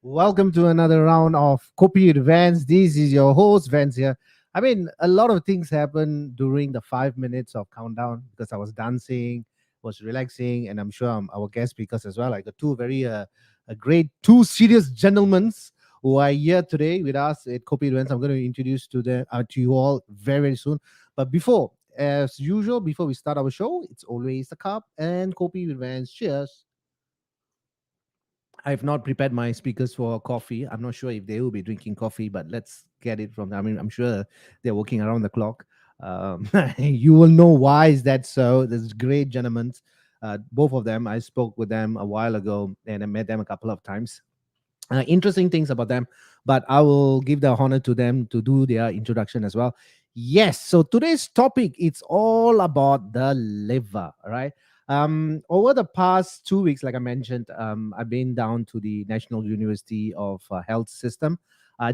Welcome to another round of Kopi with Vance. This is your host, Vance here. I mean, a lot of things happened during the 5 minutes of countdown because I was dancing, was relaxing, and I'm sure our guest speakers as well. I got two very a great, two serious gentlemen who are here today with us at Kopi with Vance. I'm going to introduce to you all very, very soon. But before, as usual, before we start our show, it's always a cup and Kopi with Vance. Cheers. I've not prepared my speakers for coffee. I'm not sure if they will be drinking coffee, but let's get it from them. I mean, I'm sure they're working around the clock. You will know why is that so. There's great gentlemen. Both of them, I spoke with them a while ago and I met them a couple of times. Interesting things about them, but I will give the honor to them to do their introduction as well. Yes, so today's topic it's all about the liver, right? Over the past 2 weeks, like I mentioned, I've been down to the National University of Health System.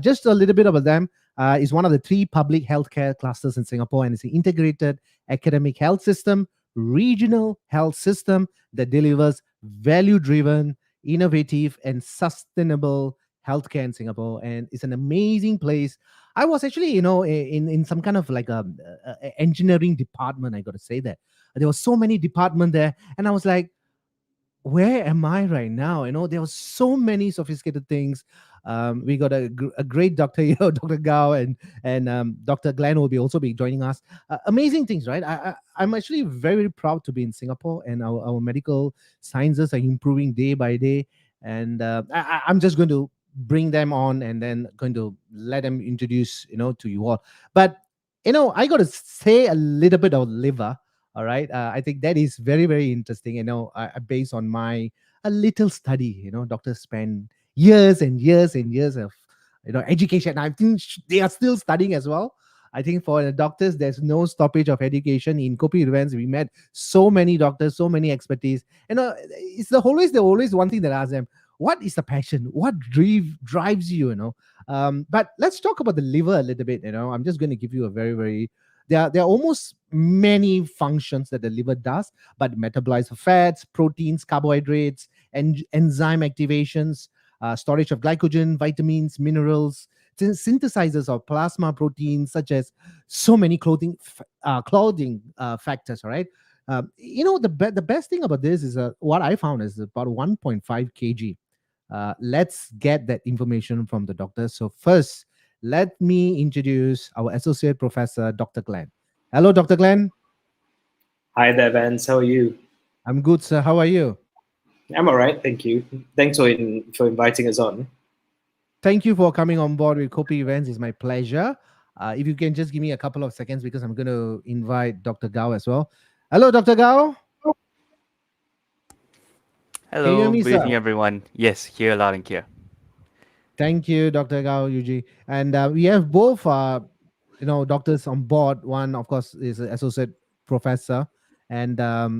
Just a little bit about them. Is one of the three public healthcare clusters in Singapore, and it's an integrated academic health system, regional health system that delivers value-driven innovative and sustainable healthcare in Singapore, and it's an amazing place. I was actually, in some kind of like a engineering department. I got to say that there were so many department there, and I was like, where am I right now? There was so many sophisticated things. We got a great doctor here, Dr. Gao, and Dr. Glenn will be also be joining us. Amazing things, right? I'm actually very, very proud to be in Singapore, and our medical sciences are improving day by day. And I'm just going to bring them on, and then going to let them introduce, to you all. But I got to say a little bit of liver. All right. I think that is very, very interesting. Based on my a little study, doctors spend years and years and years of, education. I think they are still studying as well. I think for the doctors, there's no stoppage of education. In Kopi events, we met so many doctors, so many expertise. It's the always one thing that I ask them: what is the passion? What drives you? But let's talk about the liver a little bit. I'm just going to give you a very, very there are almost many functions that the liver does, but metabolize of fats, proteins, carbohydrates, and enzyme activations, storage of glycogen, vitamins, minerals, synthesizes of plasma proteins, such as so many clothing factors. All right. The best thing about this is what I found is about 1.5 kg. Let's get that information from the doctor. So first, let me introduce our associate professor, Dr. Glenn. Hello, Dr. Glenn. Hi there, Vance. How are you? I'm good, sir. How are you? I'm all right, thank you. Thanks for inviting us on. Thank you for coming on board with Kopi Events. It's my pleasure. If you can just give me a couple of seconds because I'm going to invite Dr. Gao as well. Hello, Dr. Gao. Hello, can you hear me, good sir? evening, everyone. Yes, here loud and clear. Thank you, Dr. Gao, Yujia. And we have both, doctors on board. One, of course, is an associate professor, and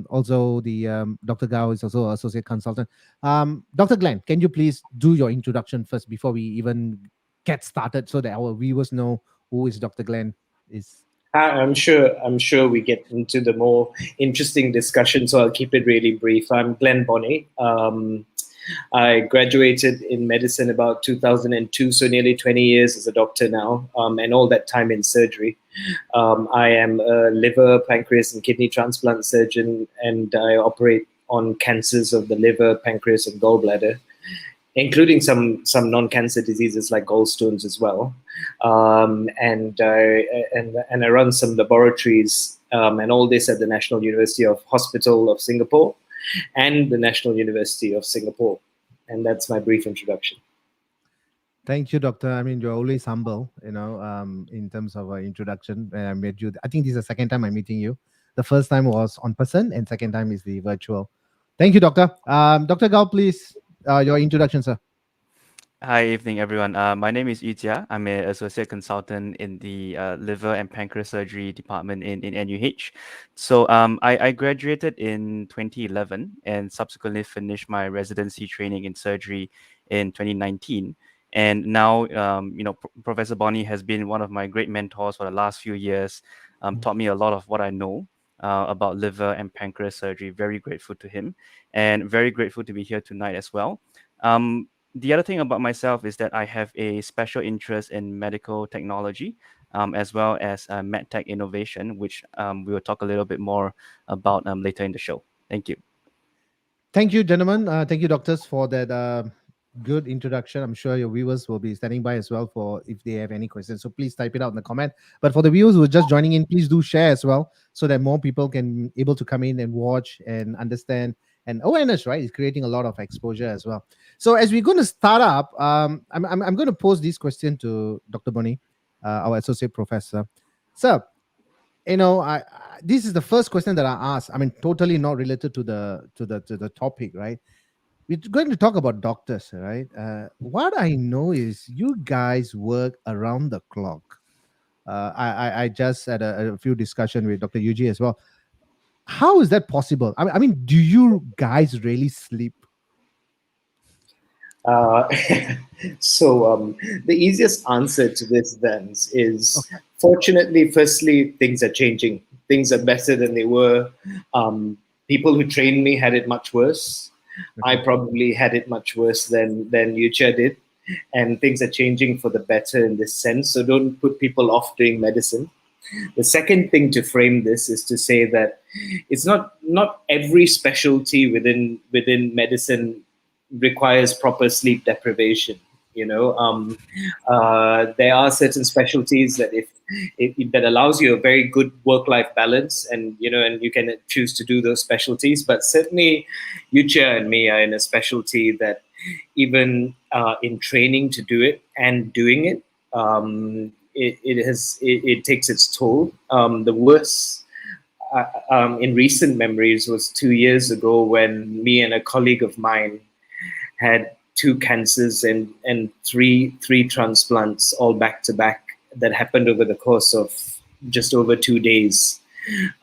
also the Dr. Gao is also associate consultant. Dr. Glenn, can you please do your introduction first before we even get started, so that our viewers know who is Dr. Glenn is? I'm sure we get into the more interesting discussion, so I'll keep it really brief. I'm Glenn Bonney. I graduated in medicine about 2002, so nearly 20 years as a doctor now, and all that time in surgery. I am a liver, pancreas, and kidney transplant surgeon, and I operate on cancers of the liver, pancreas, and gallbladder, including some non-cancer diseases like gallstones as well. And I run some laboratories and all this at the National University of Hospital of Singapore and the National University of Singapore. And that's my brief introduction. Thank you, Doctor. I mean, you're always humble, in terms of introduction. I met you. I think this is the second time I'm meeting you. The first time was on person, and second time is the virtual. Thank you, Doctor. Dr. Gao, please, your introduction, sir. Hi, evening, everyone. My name is Yujia. I'm an associate consultant in the liver and pancreas surgery department in NUH. So I graduated in 2011 and subsequently finished my residency training in surgery in 2019. And now, Professor Bonney has been one of my great mentors for the last few years, taught me a lot of what I know. about liver and pancreas surgery. Very grateful to him, and very grateful to be here tonight as well. The other thing about myself is that I have a special interest in medical technology, as well as medtech innovation, which we will talk a little bit more about later in the show. Thank you. Thank you, gentlemen. Thank you, doctors, for that good introduction. I'm sure your viewers will be standing by as well for if they have any questions. So please type it out in the comment. But for the viewers who are just joining in, please do share as well so that more people can able to come in and watch and understand. And awareness, right, is creating a lot of exposure as well. So as we're going to start up, I'm going to pose this question to Dr. Bonney, our associate professor. Sir, this is the first question that I asked. I mean, totally not related to the topic, right? We're going to talk about doctors, right? What I know is you guys work around the clock. I just had a few discussion with Dr. Yujia as well. How is that possible? I mean, do you guys really sleep? Uh, so the easiest answer to this then is, Okay. fortunately, firstly, things are changing. Things are better than they were. People who trained me had it much worse. I Okay. probably had it much worse than Yujia did, and things are changing for the better in this sense. So don't put people off doing medicine. The second thing to frame this is to say that it's not every specialty within medicine requires proper sleep deprivation. There are certain specialties that if that allows you a very good work-life balance, and you can choose to do those specialties. But certainly, Yucha and me are in a specialty that even in training to do it and doing it, it takes its toll. The worst in recent memories was 2 years ago when me and a colleague of mine had two cancers and three transplants all back to back that happened over the course of just over 2 days.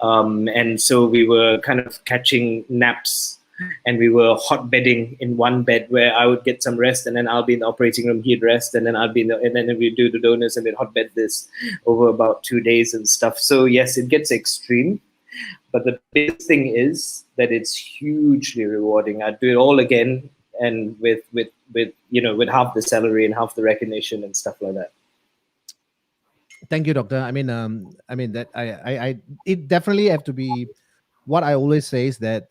And so we were kind of catching naps, and we were hot bedding in one bed where I would get some rest, and then I'll be in the operating room, he'd rest, and then and then we do the donors, and we'd hot bed this over about 2 days and stuff. So yes, it gets extreme, but the biggest thing is that it's hugely rewarding. I'd do it all again, and with half the salary and half the recognition and stuff like that. Thank you, doctor. I mean that it definitely have to be. What I always say is that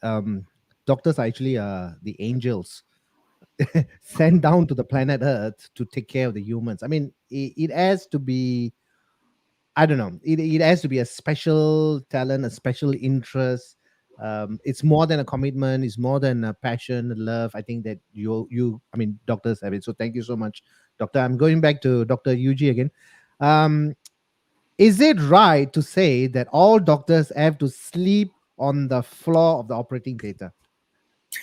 doctors are actually the angels sent down to the planet Earth to take care of the humans. I mean, it has to be. I don't know. It has to be a special talent, a special interest. It's more than a commitment. It's more than a passion, love. I think that I mean, doctors have it. So thank you so much, doctor. I'm going back to Dr. Yuji again. Um, is it right to say that all doctors have to sleep on the floor of the operating theater?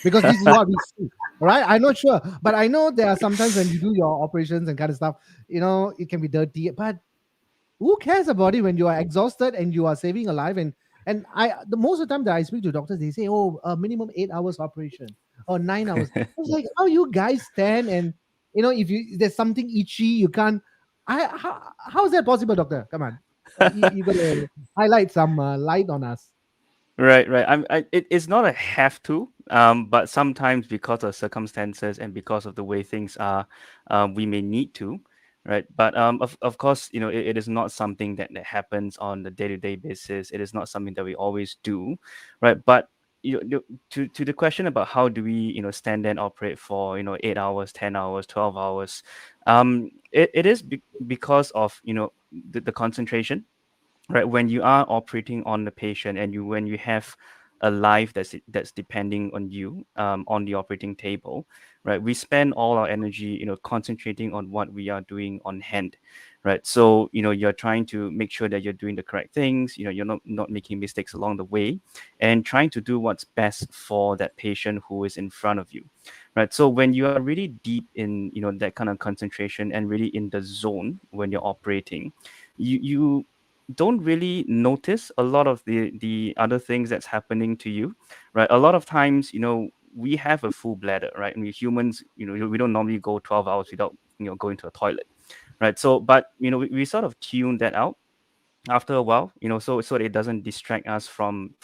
Because this is what we see, right? I'm not sure, but I know there are sometimes when you do your operations and kind of stuff, it can be dirty, but who cares about it when you are exhausted and you are saving a life? And the most of the time that I speak to doctors, they say, oh, a minimum 8 hours operation or 9 hours. I was like, how you guys stand and if there's something itchy, you can't. How is that possible, doctor? Come on, you gotta highlight some light on us. Right, right. It's not a have to, but sometimes because of circumstances and because of the way things are, we may need to, right? But of course, it is not something that happens on the day-to-day basis. It is not something that we always do, right? But to the question about how do we, stand and operate for 8 hours, 10 hours, 12 hours, it is because of the concentration, right? When you are operating on the patient and when you have a life that's depending on you, on the operating table, right? We spend all our energy concentrating on what we are doing on hand, right? So you're trying to make sure that you're doing the correct things, you're not making mistakes along the way, and trying to do what's best for that patient who is in front of you, right? So when you are really deep in that kind of concentration and really in the zone when you're operating, you don't really notice a lot of the other things that's happening to you, right? A lot of times, we have a full bladder, right? And we humans, we don't normally go 12 hours without going to a toilet, right? So but we sort of tune that out, after a while, so it doesn't distract us from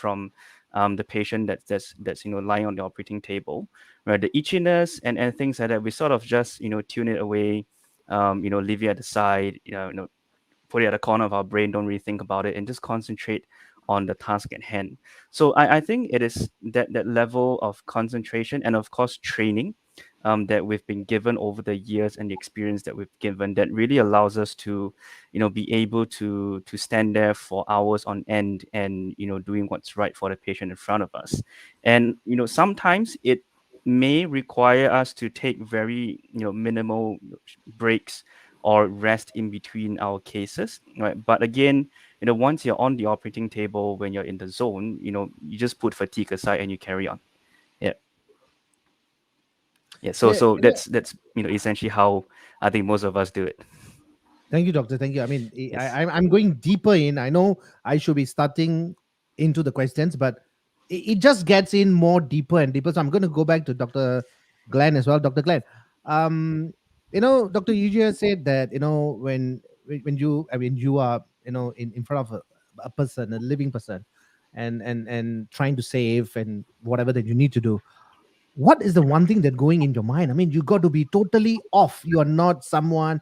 the patient that's lying on the operating table, right? The itchiness and things like that, we sort of just tune it away, leave it at the side, put it at the corner of our brain, don't really think about it, and just concentrate on the task at hand. So I think it is that level of concentration and of course training that we've been given over the years and the experience that we've given that really allows us to be able to stand there for hours on end and doing what's right for the patient in front of us. And sometimes it may require us to take very minimal breaks or rest in between our cases, right? But again, once you're on the operating table, when you're in the zone, you just put fatigue aside and you carry on. Yeah. Yeah. So Yeah, so that's essentially how I think most of us do it. thank you, doctor. Thank you. I mean, Yes. I'm going deeper in. I know I should be starting into the questions, but it just gets in more deeper and deeper. So I'm going to go back to Dr. Glenn as well. Dr. Glenn, um, Dr. Yujia said that when you, I mean, you are in front of a person, a living person, and trying to save and whatever that you need to do. What is the one thing that going in your mind? I mean, you got to be totally off. You are not someone.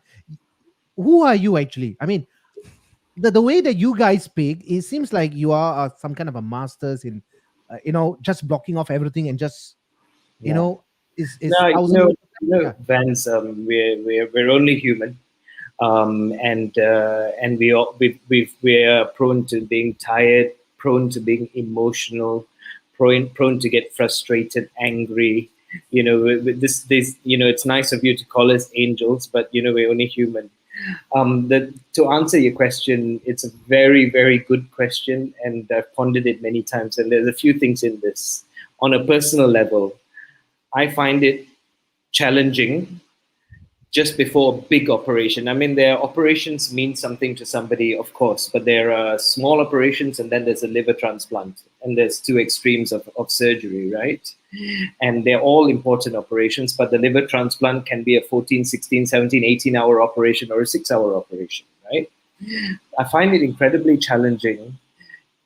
Who are you actually? I mean, the way that you guys speak, it seems like you are some kind of a masters in just blocking off everything and just you Yeah. know is No, thousand. Yeah. Vance, we're only human, and we are prone to being tired, prone to being emotional, prone to get frustrated, angry. With this, it's nice of you to call us angels, but we're only human. To answer your question, it's a very, very good question, and I've pondered it many times. And there's a few things in this. On a personal level, I find it challenging just before a big operation. I mean, their operations mean something to somebody, of course, but there are small operations and then there's a liver transplant. And there's two extremes of surgery, right? And they're all important operations, but the liver transplant can be a 14, 16, 17, 18-hour operation or a 6-hour operation, right? I find it incredibly challenging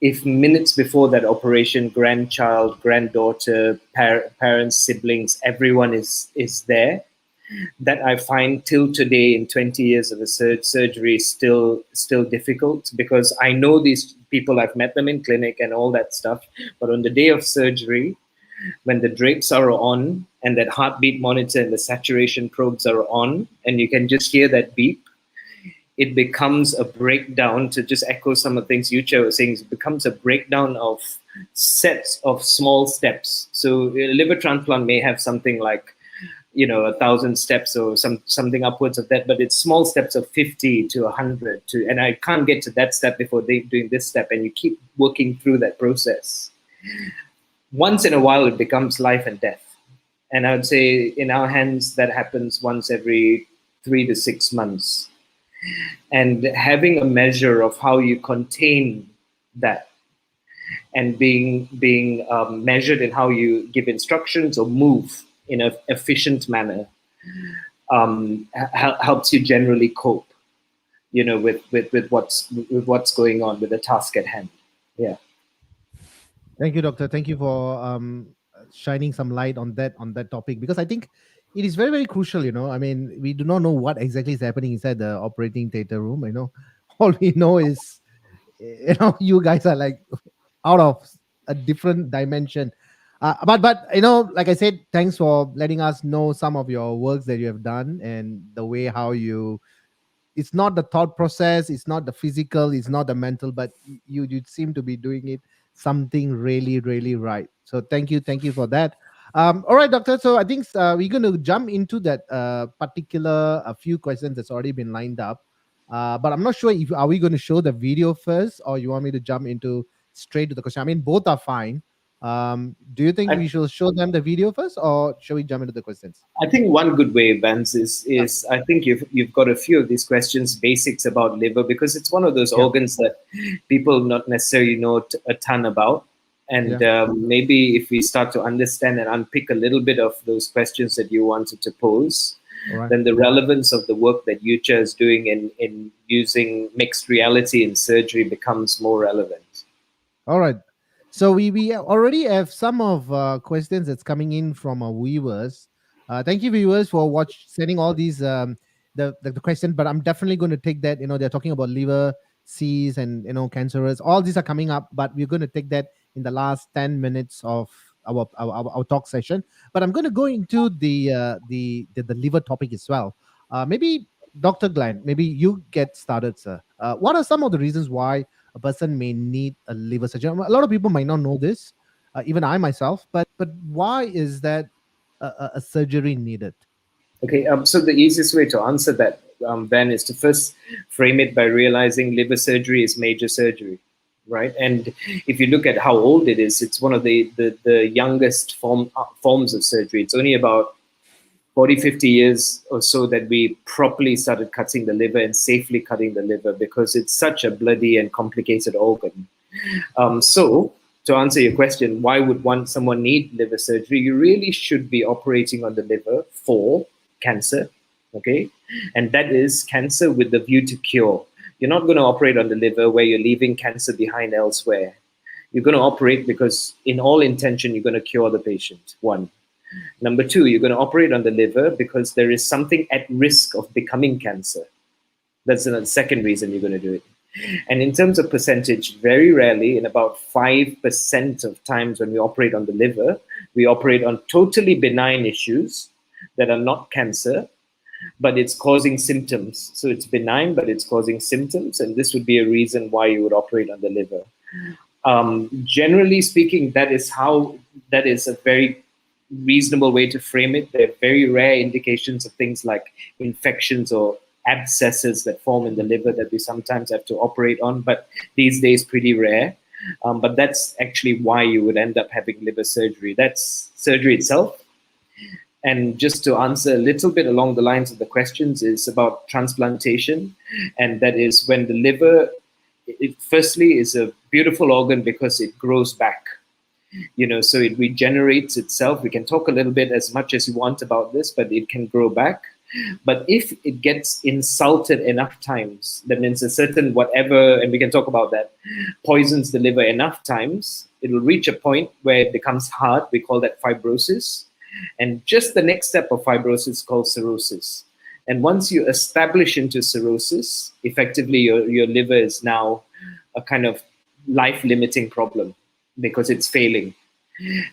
if minutes before that operation, grandchild, granddaughter, parents, siblings, everyone is there, that I find till today in 20 years of a surgery still difficult, because I know these people, I've met them in clinic and all that stuff, but on the day of surgery, when the drapes are on and that heartbeat monitor and the saturation probes are on and you can just hear that beep, it becomes a breakdown. To just echo some of the things Yujia was saying, it becomes a breakdown of sets of small steps. So a liver transplant may have something like 1,000 steps or something upwards of that, but it's small steps of 50 to 100 and I can't get to that step before doing this step, and you keep working through that process. Once in a while it becomes life and death, and I would say in our hands that happens once every 3 to 6 months, and having a measure of how you contain that and being measured in how you give instructions or move in an efficient manner helps you generally cope, with what's going on with the task at hand. Yeah. Thank you, doctor. Thank you for shining some light on that topic, because I think it is very, very crucial. I mean, we do not know what exactly is happening inside the operating theater room. All we know is you guys are like out of a different dimension. But like I said, thanks for letting us know some of your works that you have done and the way how you. It's not the thought process, it's not the physical, it's not the mental, but you seem to be doing it something really, really right. So thank you for that. All right, doctor. So I think we're going to jump into that particular a few questions that's already been lined up. But I'm not sure if are we going to show the video first, or you want me to jump into straight to the question. I mean, both are fine. Do you think I, we should show them the video first, or shall we jump into the questions? I think one good way, Vance, is I think you've got a few of these questions, basics about liver, because it's one of those Yeah, organs that people not necessarily know a ton about. And yeah, maybe if we start to understand and unpick a little bit of those questions that you wanted to pose, All right. then the relevance of the work that Yujia is doing in using mixed reality in surgery becomes more relevant. All right. So we already have some of questions that's coming in from our viewers. Thank you, viewers, for sending all these the question. But I'm definitely going to take that. They're talking about liver Cs and cancerous. All these are coming up, but we're going to take that in the last 10 minutes of our talk session. But I'm going to go into the liver topic as well. Maybe Dr. Glenn, maybe you get started, sir. What are some of the reasons why a person may need a liver surgery? A lot of people might not know this, even I myself. But why is that a surgery needed? Okay, so the easiest way to answer that, Ben, is to first frame it by realizing liver surgery is major surgery, right? And if you look at how old it is, it's one of the youngest forms of surgery. It's only about 40, 50 years or so that we properly started cutting the liver and safely cutting the liver, because it's such a bloody and complicated organ. So to answer your question, why would someone need liver surgery? You really should be operating on the liver for cancer, okay? And that is cancer with the view to cure. You're not going to operate on the liver where you're leaving cancer behind elsewhere. You're going to operate because in all intention, you're going to cure the patient, one. Number two, you're going to operate on the liver because there is something at risk of becoming cancer. That's the second reason you're going to do it. And in terms of percentage, very rarely, in about 5% of times when we operate on the liver, we operate on totally benign issues that are not cancer, but it's causing symptoms. So it's benign, but it's causing symptoms. And this would be a reason why you would operate on the liver. Generally speaking, that is a very reasonable way to frame it. There are very rare indications of things like infections or abscesses that form in the liver that we sometimes have to operate on, but these days pretty rare. But that's actually why you would end up having liver surgery. That's surgery itself. And just to answer a little bit along the lines of the questions is about transplantation. And that is when the liver, it firstly is a beautiful organ because it grows back. So it regenerates itself. We can talk a little bit as much as you want about this, but it can grow back. But if it gets insulted enough times, that means a certain whatever, and we can talk about that, poisons the liver enough times, it will reach a point where it becomes hard. We call that fibrosis. And just the next step of fibrosis is called cirrhosis. And once you establish into cirrhosis, effectively your liver is now a kind of life-limiting problem because it's failing.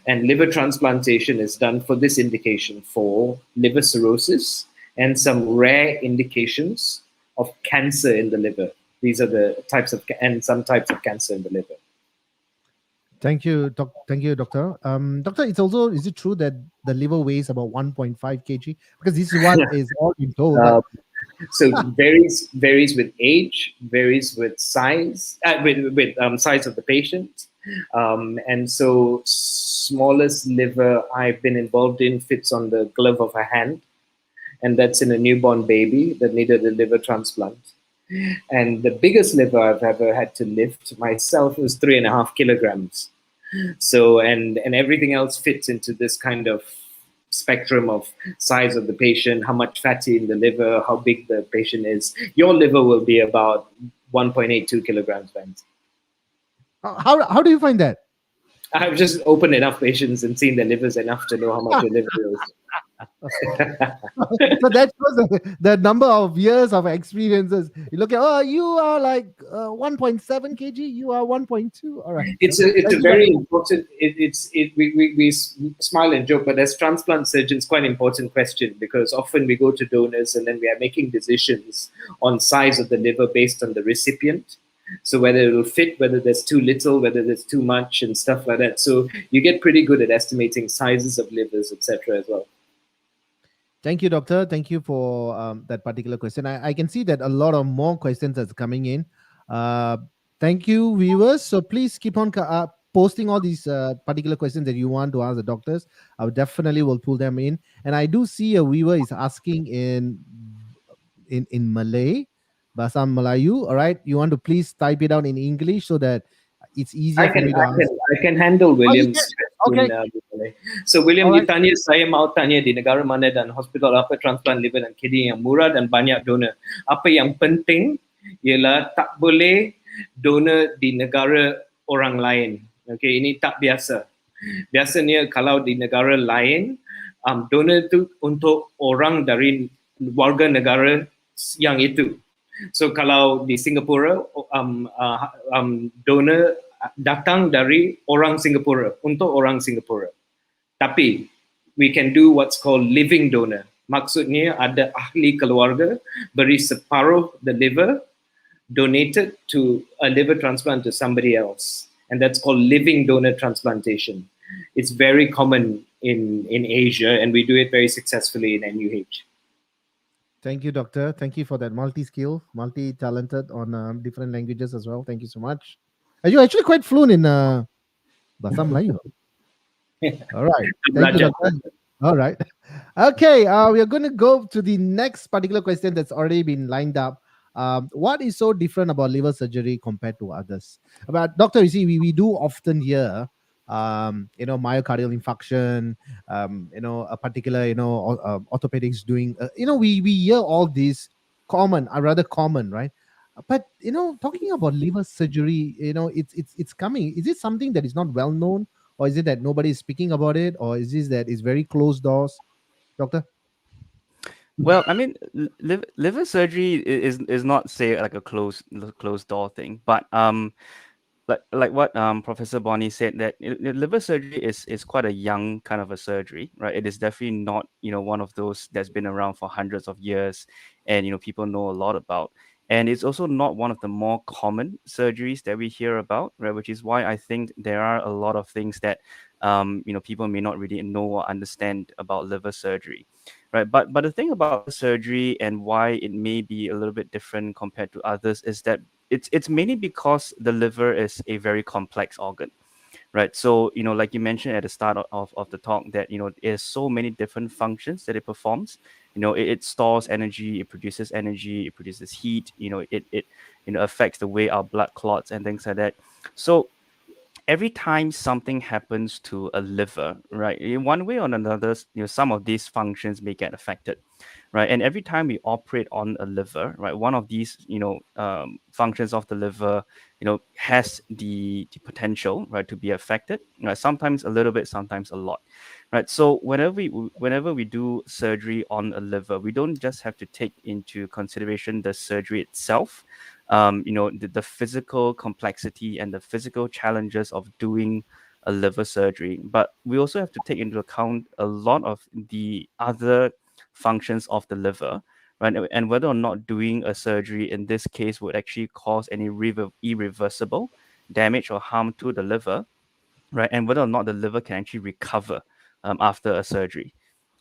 And liver transplantation is done for this indication, for liver cirrhosis and some rare indications of cancer in the liver. These are the types of, and some types of cancer in the liver. Thank you, doctor. Doctor, is it true that the liver weighs about 1.5 kg? Because this is what is all been told. So varies with age, varies with size, with size of the patient. And so smallest liver I've been involved in fits on the glove of a hand. And that's in a newborn baby that needed a liver transplant. And the biggest liver I've ever had to lift myself was 3.5 kilograms. So, and everything else fits into this kind of spectrum of size of the patient, how much fatty in the liver, how big the patient is. Your liver will be about 1.82 kilograms, Ben. How do you find that? I've just opened enough patients and seen their livers enough to know how much your liver is. So that shows the number of years of experiences. You look at, you are like 1.7 kg, you are 1.2. All right. It's a very important. We smile and joke, but as transplant surgeons, quite an important question, because often we go to donors and then we are making decisions on size of the liver based on the recipient. So whether it will fit, whether there's too little, whether there's too much, and stuff like that. So you get pretty good at estimating sizes of livers, etc. as well. Thank you, doctor. Thank you for that particular question. I can see that a lot of more questions are coming in. Thank you, viewers. So please keep on posting all these particular questions that you want to ask the doctors. I definitely will pull them in. And I do see a viewer is asking in Malay, Bahasa Melayu. All right, you want to please type it out in English so that it's easier for me to answer. I can handle Williams. Okay. So William, All you right. tanya saya mau tanya di negara mana dan hospital apa transplant liver dan kidney yang murah dan banyak donor. Apa yang penting ialah tak boleh donor di negara orang lain. Okay, ini tak biasa. Biasanya kalau di negara lain, donor itu untuk orang dari warga negara yang itu. So kalau di Singapura, donor datang dari orang Singapura untuk orang Singapura. Tapi we can do what's called living donor. Maksudnya ada ahli keluarga beri separuh the liver donated to a liver transplant to somebody else. And that's called living donor transplantation. It's very common in Asia, and we do it very successfully in NUH. Thank you, doctor. Thank you for that multi-skill, multi-talented on different languages as well. Thank you so much. Are you actually quite fluent in Bahasa Melayu? All right. Thank you, Belajar. doctor. All right. Okay. We are going to go to the next particular question that's already been lined up. What is so different about liver surgery compared to others? But doctor, you see, we do often hear, myocardial infarction, a particular, orthopedics doing, we hear all these common, rather common, right? But talking about liver surgery, it's coming. Is it something that is not well known, or is it that nobody is speaking about it, or is this that it's very closed doors, doctor? Well, I mean, liver surgery is not say like a closed door thing, but like what Professor Bonney said, that liver surgery is quite a young kind of a surgery, right? It is definitely not one of those that's been around for hundreds of years, and people know a lot about. And it's also not one of the more common surgeries that we hear about, right? Which is why I think there are a lot of things that people may not really know or understand about liver surgery, right? But the thing about liver surgery and why it may be a little bit different compared to others is that it's mainly because the liver is a very complex organ, right? So like you mentioned at the start of the talk, that there's so many different functions that it performs. It stores energy, it produces heat, it affects the way our blood clots and things like that. So every time something happens to a liver, right, in one way or another, some of these functions may get affected, right? And every time we operate on a liver, right, one of these, functions of the liver, has the potential, right, to be affected, right? Sometimes a little bit, sometimes a lot, right? So whenever we do surgery on a liver, we don't just have to take into consideration the surgery itself, the physical complexity and the physical challenges of doing a liver surgery, but we also have to take into account a lot of the other functions of the liver, right? And whether or not doing a surgery in this case would actually cause any irreversible damage or harm to the liver, right? And whether or not the liver can actually recover after a surgery,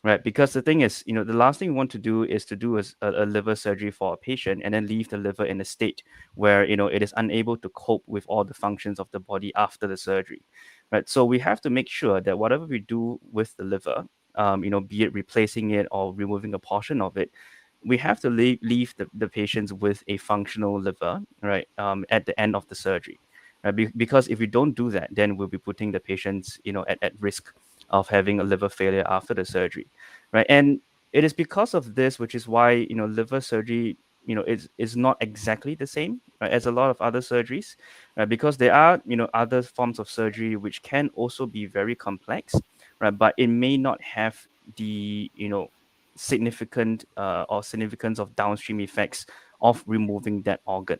right? Because the thing is, the last thing we want to do is to do a liver surgery for a patient and then leave the liver in a state where it is unable to cope with all the functions of the body after the surgery, right? So we have to make sure that whatever we do with the liver, be it replacing it or removing a portion of it, we have to leave the patients with a functional liver, right, at the end of the surgery, right? Because if we don't do that, then we'll be putting the patients, at risk of having a liver failure after the surgery, right? And it is because of this, which is why liver surgery, is not exactly the same, right, as a lot of other surgeries, right? Because there are other forms of surgery which can also be very complex, right? But it may not have the significant or significance of downstream effects of removing that organ,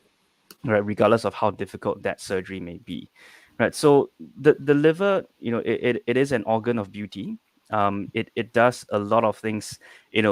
right, regardless of how difficult that surgery may be, right? So the liver, it is an organ of beauty. It does a lot of things,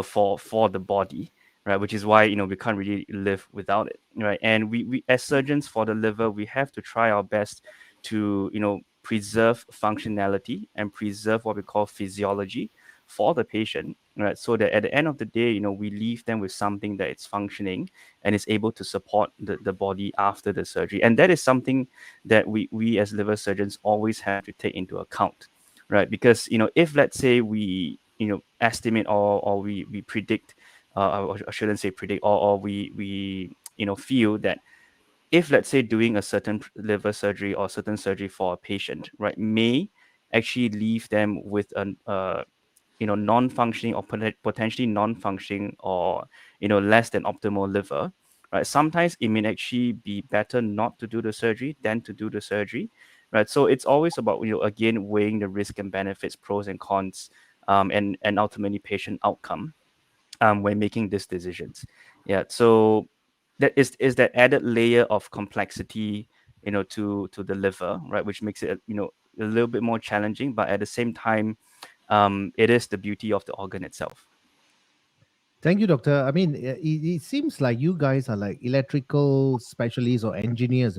for the body, right? Which is why we can't really live without it, right? And we as surgeons for the liver, we have to try our best to preserve functionality and preserve what we call physiology for the patient, right? So that at the end of the day, we leave them with something that is functioning and is able to support the body after the surgery. And that is something that we as liver surgeons always have to take into account, right? Because if let's say we estimate or we predict, or I shouldn't say predict, or we feel that if let's say doing a certain liver surgery or certain surgery for a patient, right, may actually leave them with an non-functioning or potentially non-functioning or less than optimal liver, right? Sometimes it may actually be better not to do the surgery than to do the surgery, right? So it's always about again weighing the risk and benefits, pros and cons, and ultimately patient outcome when making these decisions. Yeah, so that is that added layer of complexity, to the liver, right, which makes it a little bit more challenging, but at the same time, it is the beauty of the organ itself. Thank you, doctor. I mean, it seems like you guys are like electrical specialists or engineers.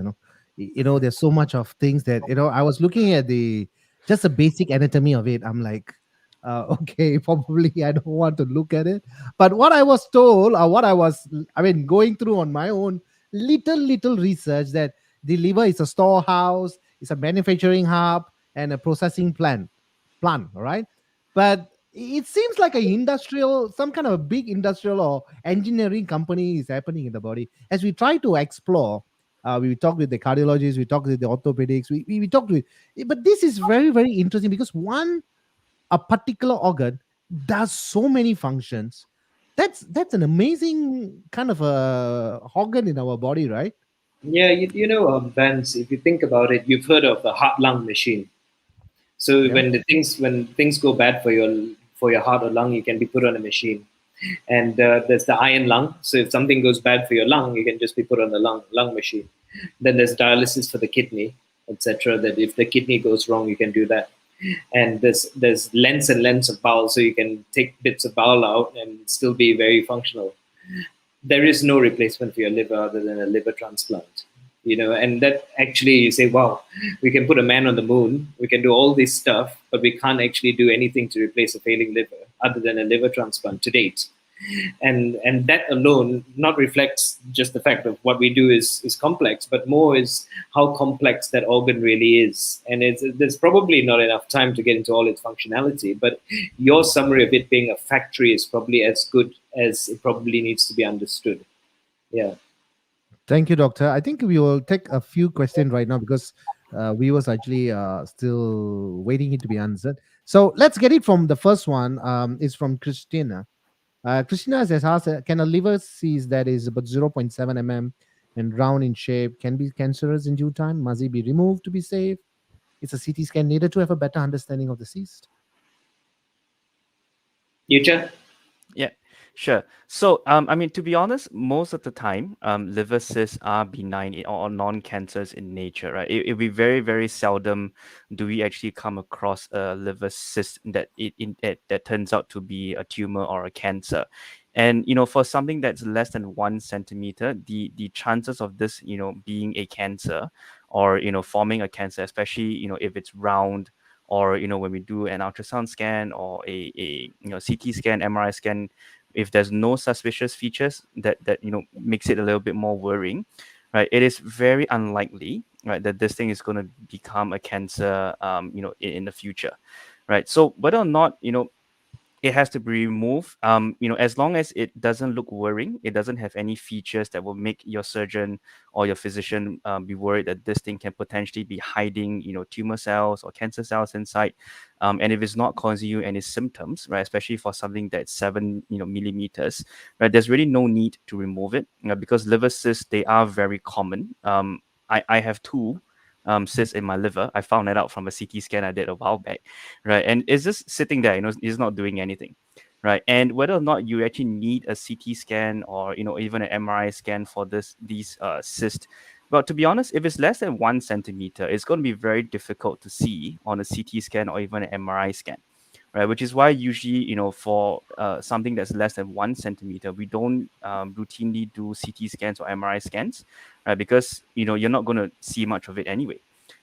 There's so much of things that I was looking at the just the basic anatomy of it. I'm like, okay, probably I don't want to look at it. But what I was told, or what I mean, going through on my own little research, that the liver is a storehouse, it's a manufacturing hub, and a processing plant. All right, but it seems like a industrial, some kind of a big industrial or engineering company is happening in the body. As we try to explore, we talk with the cardiologists, we talk with the orthopedics, we talk with, but this is very interesting because a particular organ does so many functions. That's an amazing kind of a organ in our body, right? Yeah, Vance, if you think about it, you've heard of the heart lung machine. So Yeah. when things go bad for your heart or lung, you can be put on a machine. And there's the iron lung. So if something goes bad for your lung, you can just be put on the lung machine. Then there's dialysis for the kidney, etc. That if the kidney goes wrong, you can do that. And there's lens and lens of bowel, so you can take bits of bowel out and still be very functional. There is no replacement for your liver other than a liver transplant. And that actually, you say, wow, we can put a man on the moon, we can do all this stuff, but we can't actually do anything to replace a failing liver other than a liver transplant to date. And that alone not reflects just the fact of what we do is complex, but more is how complex that organ really is. And there's probably not enough time to get into all its functionality, but your summary of it being a factory is probably as good as it probably needs to be understood. Yeah. Thank you, doctor. I think we will take a few questions right now because viewers actually still waiting it to be answered. So let's get it from the first one. Is from Christina. Christina has asked, can a liver cyst that is about 0.7 mm and round in shape can be cancerous in due time? Must it be removed to be safe? It's a CT scan needed to have a better understanding of the cyst. Yujia? Yeah, sure. So, I mean, to be honest, most of the time, liver cysts are benign or non-cancers in nature, right? It'll be very seldom do we actually come across a liver cyst that turns out to be a tumor or a cancer. And for something that's less than 1 centimeter, the chances of this, being a cancer or forming a cancer, especially if it's round, or when we do an ultrasound scan or a CT scan, MRI scan, if there's no suspicious features that makes it a little bit more worrying, right? It is very unlikely, right, that this thing is going to become a cancer, in the future, right? So whether or not it has to be removed. As long as it doesn't look worrying, it doesn't have any features that will make your surgeon or your physician be worried that this thing can potentially be hiding, tumor cells or cancer cells inside. And if it's not causing you any symptoms, right, especially for something that's 7 millimeters, right, there's really no need to remove it, because liver cysts, they are very common. I have two cysts in my liver. I found that out from a CT scan I did a while back, right? And it's just sitting there, it's not doing anything, right? And whether or not you actually need a CT scan or even an MRI scan for these cysts, but to be honest, if it's less than 1 centimeter, it's going to be very difficult to see on a CT scan or even an MRI scan, right? Which is why usually, for something that's less than 1 centimeter, we don't routinely do CT scans or MRI scans, right? Because you're not going to see much of it anyway,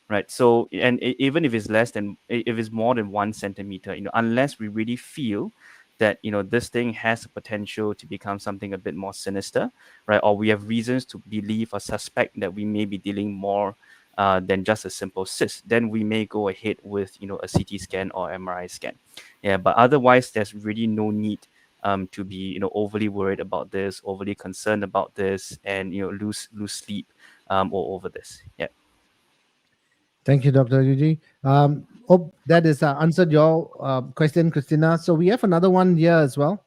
right? So, and even if it's if it's more than 1 centimeter, unless we really feel that this thing has a potential to become something a bit more sinister, right? Or we have reasons to believe or suspect that we may be dealing more than just a simple cyst, then we may go ahead with a CT scan or MRI scan. Yeah, but otherwise, there's really no need to be overly worried about this, overly concerned about this, and lose sleep or over this. Yeah. Thank you, Dr. Yuji. Hope that is answered your question, Christina. So we have another one here as well.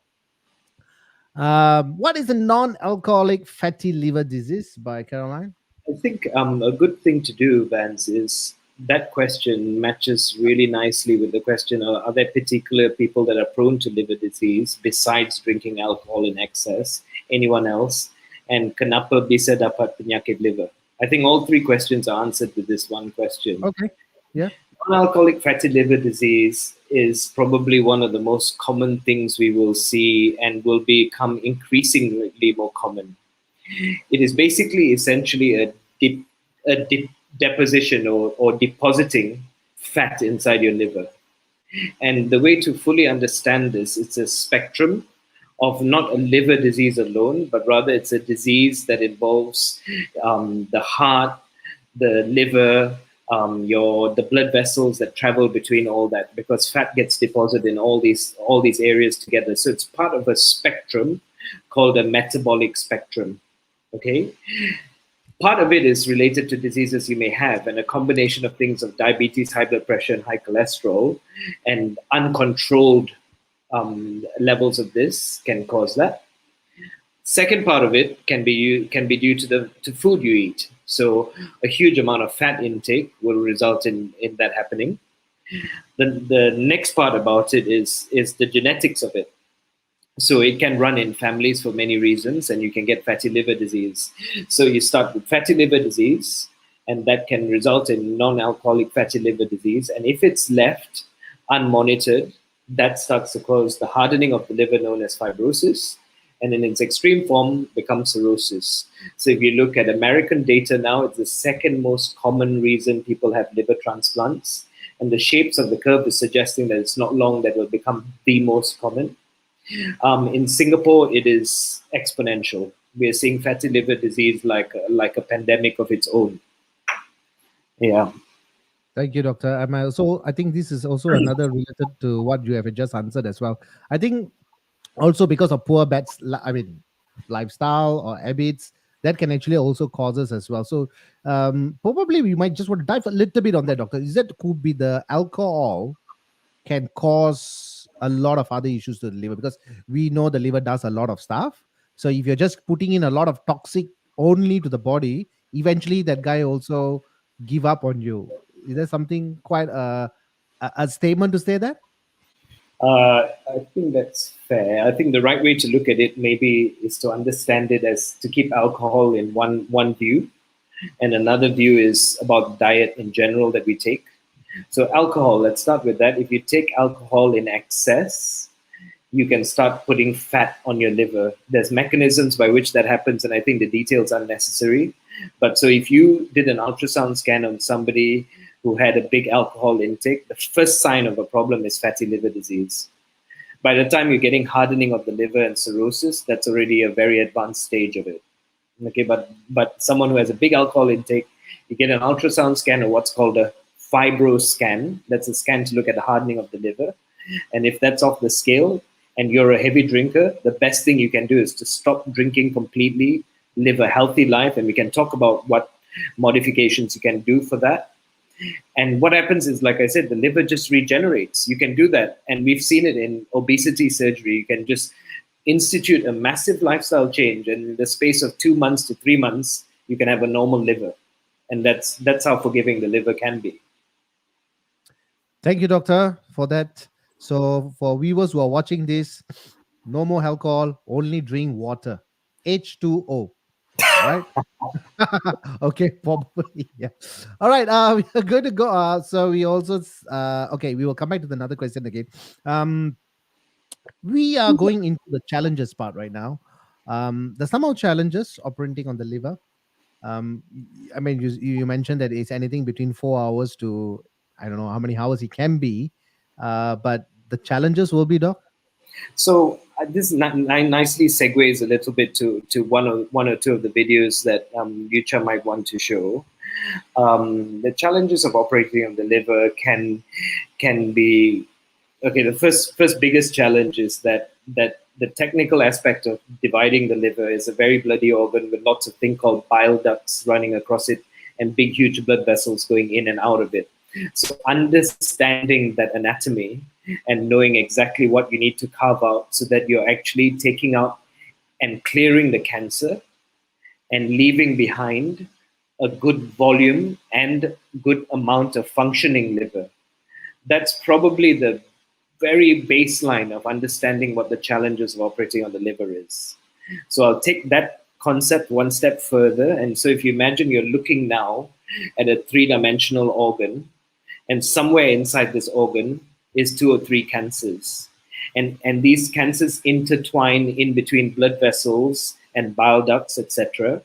What is a non-alcoholic fatty liver disease by Caroline? I think a good thing to do, Vance, is that question matches really nicely with the question: are there particular people that are prone to liver disease besides drinking alcohol in excess? Anyone else? And kenapa bisa dapat penyakit liver? I think all three questions are answered with this one question. Okay. Yeah. Non-alcoholic fatty liver disease is probably one of the most common things we will see and will become increasingly more common. It is basically essentially a deposition or depositing fat inside your liver. And the way to fully understand this, it's a spectrum of not a liver disease alone, but rather it's a disease that involves the heart, the liver, the blood vessels that travel between all that, because fat gets deposited in all these areas together. So it's part of a spectrum called a metabolic spectrum. Okay, part of it is related to diseases you may have, and a combination of things of diabetes, high blood pressure, and high cholesterol, and uncontrolled levels of this can cause that. Second part of it can be due to food you eat. So a huge amount of fat intake will result in that happening. The next part about it is the genetics of it. So it can run in families for many reasons, and you can get fatty liver disease. So you start with fatty liver disease, and that can result in non-alcoholic fatty liver disease. And if it's left unmonitored, that starts to cause the hardening of the liver known as fibrosis, and in its extreme form becomes cirrhosis. So if you look at American data now, it's the second most common reason people have liver transplants. And the shapes of the curve is suggesting that it's not long that will become the most common. In Singapore, it is exponential. We are seeing fatty liver disease like a pandemic of its own. Yeah. Thank you, Doctor. I think this is also another related to what you have just answered as well. I think also because of poor lifestyle or habits, that can actually also causes as well. So probably we might just want to dive a little bit on that, Doctor. Is that could be the alcohol can cause a lot of other issues to the liver, because we know the liver does a lot of stuff. So if you're just putting in a lot of toxic only to the body, eventually that guy also give up on you. Is there something quite a statement to say that? I think that's fair. I think the right way to look at it maybe is to understand it as to keep alcohol in one view, and another view is about diet in general that we take. So alcohol, let's start with that. If you take alcohol in excess, you can start putting fat on your liver. There's mechanisms by which that happens, and I think the details are necessary. But so if you did an ultrasound scan on somebody who had a big alcohol intake, the first sign of a problem is fatty liver disease. By the time you're getting hardening of the liver and cirrhosis, that's already a very advanced stage of it. Okay, but someone who has a big alcohol intake, you get an ultrasound scan or what's called a fibro scan. That's a scan to look at the hardening of the liver. And if that's off the scale and you're a heavy drinker, the best thing you can do is to stop drinking completely, live a healthy life, and we can talk about what modifications you can do for that. And what happens is, like I said, the liver just regenerates. You can do that. And we've seen it in obesity surgery. You can just institute a massive lifestyle change, and in the space of 2 months to 3 months, you can have a normal liver. And that's how forgiving the liver can be. Thank you, Doctor, for that. So for viewers who are watching this, no more alcohol, only drink water. H2O. Right? Okay, probably. Yeah. All right. We are going to go. So we also okay, we will come back to another question again. We are going into the challenges part right now. There's some more challenges operating on the liver. I mean, you mentioned that it's anything between 4 hours to I don't know how many hours it can be, but the challenges will be, Doc. So this nicely segues a little bit to one or two of the videos that Yujia might want to show. The challenges of operating on the liver can be okay. The first biggest challenge is that the technical aspect of dividing the liver is a very bloody organ with lots of things called bile ducts running across it and big huge blood vessels going in and out of it. So understanding that anatomy and knowing exactly what you need to carve out so that you're actually taking out and clearing the cancer and leaving behind a good volume and good amount of functioning liver. That's probably the very baseline of understanding what the challenges of operating on the liver is. So I'll take that concept one step further. And so if you imagine you're looking now at a three-dimensional organ, and somewhere inside this organ is two or three cancers. And these cancers intertwine in between blood vessels and bile ducts, etc.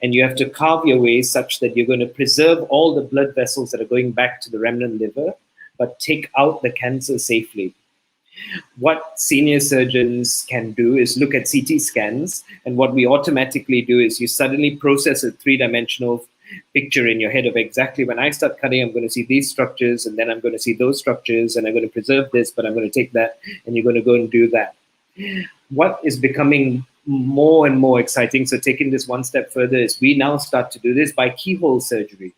And you have to carve your way such that you're going to preserve all the blood vessels that are going back to the remnant liver, but take out the cancer safely. What senior surgeons can do is look at CT scans, and what we automatically do is you suddenly process a three-dimensional picture in your head of exactly when I start cutting, I'm going to see these structures, and then I'm going to see those structures, and I'm going to preserve this, but I'm going to take that, and you're going to go and do that. What is becoming more and more exciting, so taking this one step further, is we now start to do this by keyhole surgery.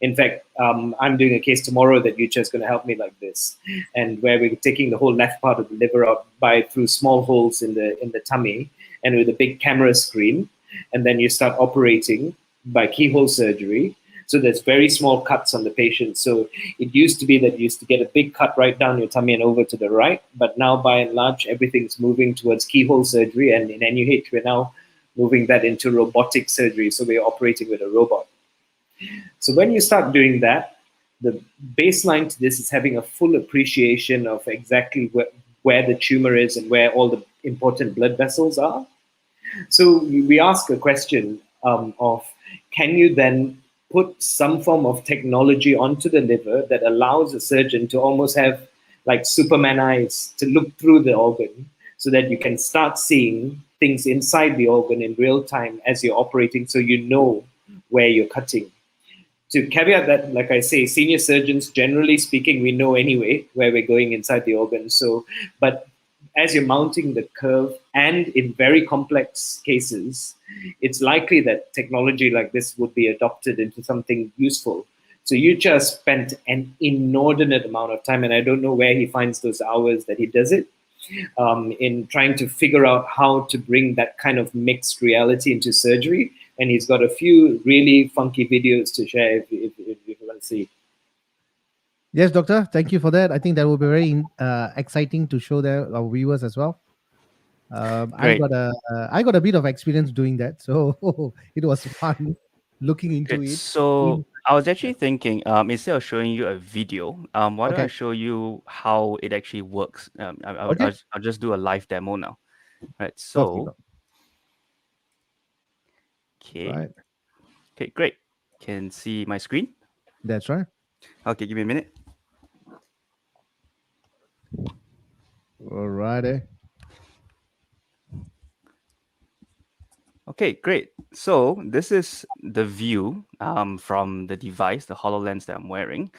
In fact, I'm doing a case tomorrow that Yujia is going to help me like this, and where we're taking the whole left part of the liver out through small holes in the tummy, and with a big camera screen, and then you start operating by keyhole surgery. So there's very small cuts on the patient. So it used to be that you used to get a big cut right down your tummy and over to the right, but now by and large everything's moving towards keyhole surgery, and in NUH we're now moving that into robotic surgery. So we're operating with a robot. So when you start doing that, the baseline to this is having a full appreciation of exactly where the tumor is and where all the important blood vessels are. So we ask a question of, can you then put some form of technology onto the liver that allows a surgeon to almost have like Superman eyes to look through the organ, so that you can start seeing things inside the organ in real time as you're operating, so you know where you're cutting. To caveat that, like I say, senior surgeons, generally speaking, we know anyway where we're going inside the organ. So, but as you're mounting the curve, and in very complex cases, it's likely that technology like this would be adopted into something useful. So you just spent an inordinate amount of time, and I don't know where he finds those hours that he does it, in trying to figure out how to bring that kind of mixed reality into surgery. And he's got a few really funky videos to share if you want to see. Yes, doctor. Thank you for that. I think that will be very exciting to show our viewers as well. Great. I got a bit of experience doing that, so it was fun looking into Good. it. So I was actually thinking, instead of showing you a video, why don't I Okay, show you how it actually works? okay, I'll just do a live demo now. Right. lovely, So, okay. right? Okay, great. Can see my screen. That's right. Okay, give me a minute. All righty. Okay, great. So this is the view from the device, the HoloLens that I'm wearing.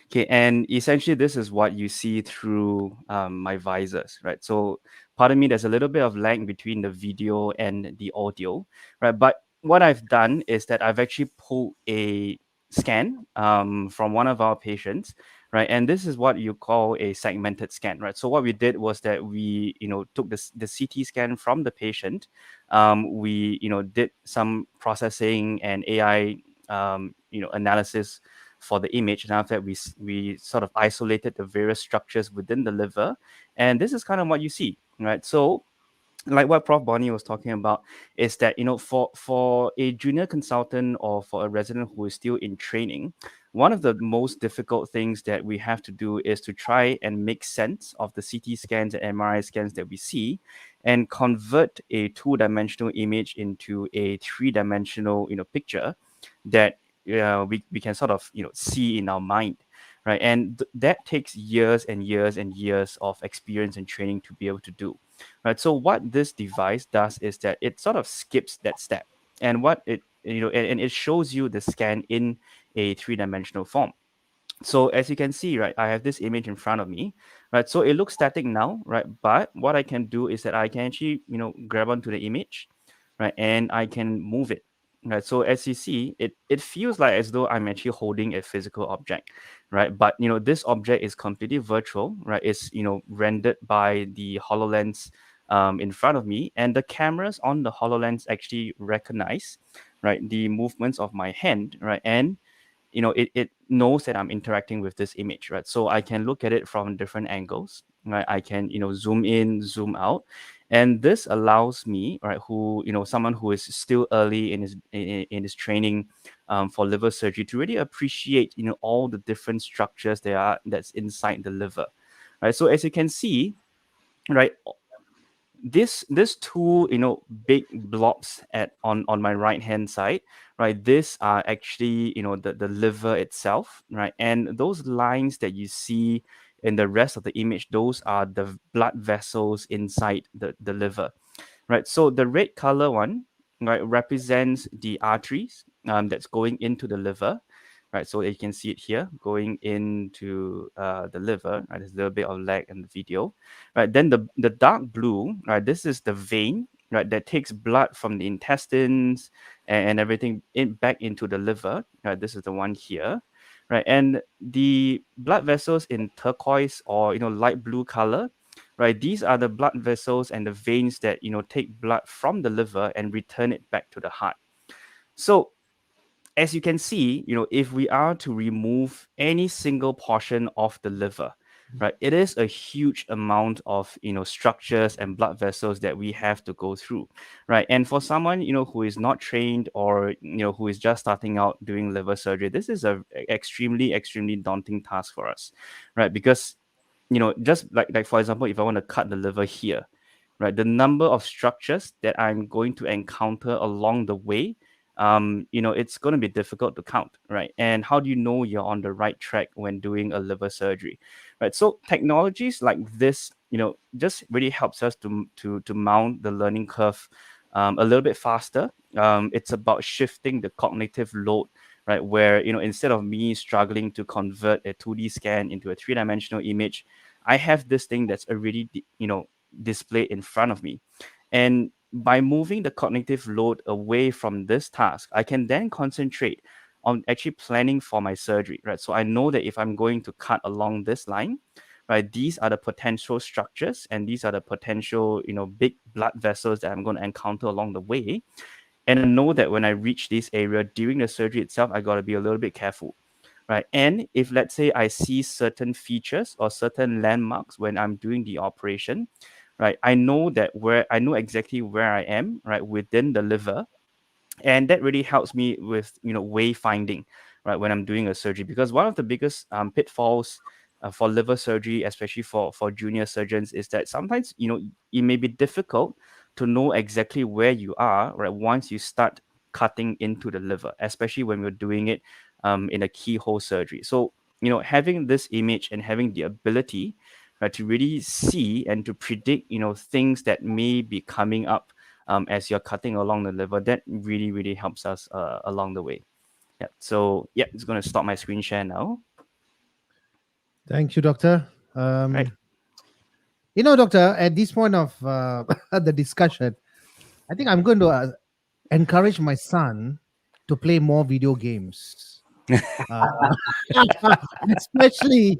Okay, and essentially this is what you see through my visors, right? So pardon me, there's a little bit of lag between the video and the audio, right? But what I've done is that I've actually pulled a scan from one of our patients, right? And this is what you call a segmented scan, right? So what we did was that we, took the CT scan from the patient. We, did some processing and AI, analysis for the image, and after that we sort of isolated the various structures within the liver, and this is kind of what you see, right? So like what Prof. Bonney was talking about is that, for a junior consultant or for a resident who is still in training, one of the most difficult things that we have to do is to try and make sense of the CT scans and MRI scans that we see, and convert a two-dimensional image into a three-dimensional picture that we can sort of see in our mind, right? And that takes years and years and years of experience and training to be able to do, right? So what this device does is that it sort of skips that step, and what it and it shows you the scan in a three-dimensional form. So as you can see, right, I have this image in front of me, right? So it looks static now, right? But what I can do is that I can actually grab onto the image, right, and I can move it. right? So as you see, it feels like as though I'm actually holding a physical object, right? But this object is completely virtual, right? It's rendered by the HoloLens in front of me, and the cameras on the HoloLens actually recognize, right, the movements of my hand, right? And it knows that I'm interacting with this image, right? So I can look at it from different angles, right? I can zoom in, zoom out, and this allows me, right, who someone who is still early in his training for liver surgery, to really appreciate all the different structures that's inside the liver, right? So as you can see, right, this two big blobs on my right hand side, right, this are actually the liver itself, right? And those lines that you see in the rest of the image, those are the blood vessels inside the liver, right? So the red color one, right, represents the arteries that's going into the liver, right? So you can see it here going into the liver, right? There's a little bit of lag in the video, right? Then the dark blue, right? This is the vein, right, that takes blood from the intestines and everything back into the liver, right? This is the one here, right? And the blood vessels in turquoise or light blue color, right, these are the blood vessels and the veins that take blood from the liver and return it back to the heart. So as you can see, if we are to remove any single portion of the liver, right, it is a huge amount of structures and blood vessels that we have to go through, right? And for someone who is not trained, or who is just starting out doing liver surgery, this is a extremely daunting task for us, right? Because just like for example, if I want to cut the liver here, right, the number of structures that I'm going to encounter along the way, it's going to be difficult to count, right? And how do you know you're on the right track when doing a liver surgery, right? So technologies like this, just really helps us to mount the learning curve a little bit faster. It's about shifting the cognitive load, right? Where instead of me struggling to convert a 2D scan into a three-dimensional image, I have this thing that's already displayed in front of me. And by moving the cognitive load away from this task, I can then concentrate on actually planning for my surgery, right? So I know that if I'm going to cut along this line, right, these are the potential structures and these are the potential, big blood vessels that I'm going to encounter along the way. And I know that when I reach this area during the surgery itself, I got to be a little bit careful, right? And if let's say I see certain features or certain landmarks when I'm doing the operation, right, I know exactly where I am, right, within the liver, and that really helps me with wayfinding, right, when I'm doing a surgery. Because one of the biggest pitfalls for liver surgery, especially for junior surgeons, is that sometimes it may be difficult to know exactly where you are, right, once you start cutting into the liver, especially when we're doing it in a keyhole surgery. So having this image and having the ability, right, to really see and to predict things that may be coming up as you're cutting along the liver, that really helps us along the way. Yeah. So yeah, it's going to stop my screen share now. Thank you, Doctor. Right. Doctor, at this point of the discussion, I think I'm going to encourage my son to play more video games, uh, especially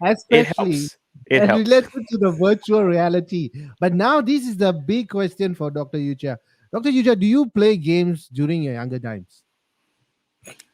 It especially helps. It helps. related to the virtual reality. But now this is the big question for Dr. Yujia. Dr. Yujia, do you play games during your younger times?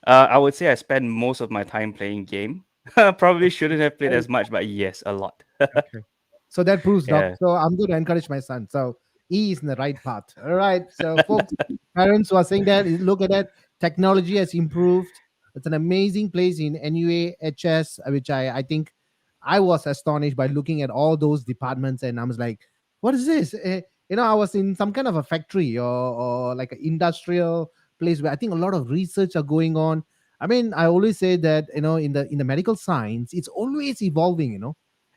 I would say I spend most of my time playing game. Probably shouldn't have played as much, but yes, a lot. Okay. So that proves, Doc. Yeah. So I'm going to encourage my son. So he is in the right path. All right. So, folks, parents who are saying that, look at that. Technology has improved. It's an amazing place in NUHS, which I think I was astonished by looking at all those departments. And I was like, what is this? I was in some kind of a factory or like an industrial place where I think a lot of research are going on. I mean, I always say that, in the medical science, it's always evolving.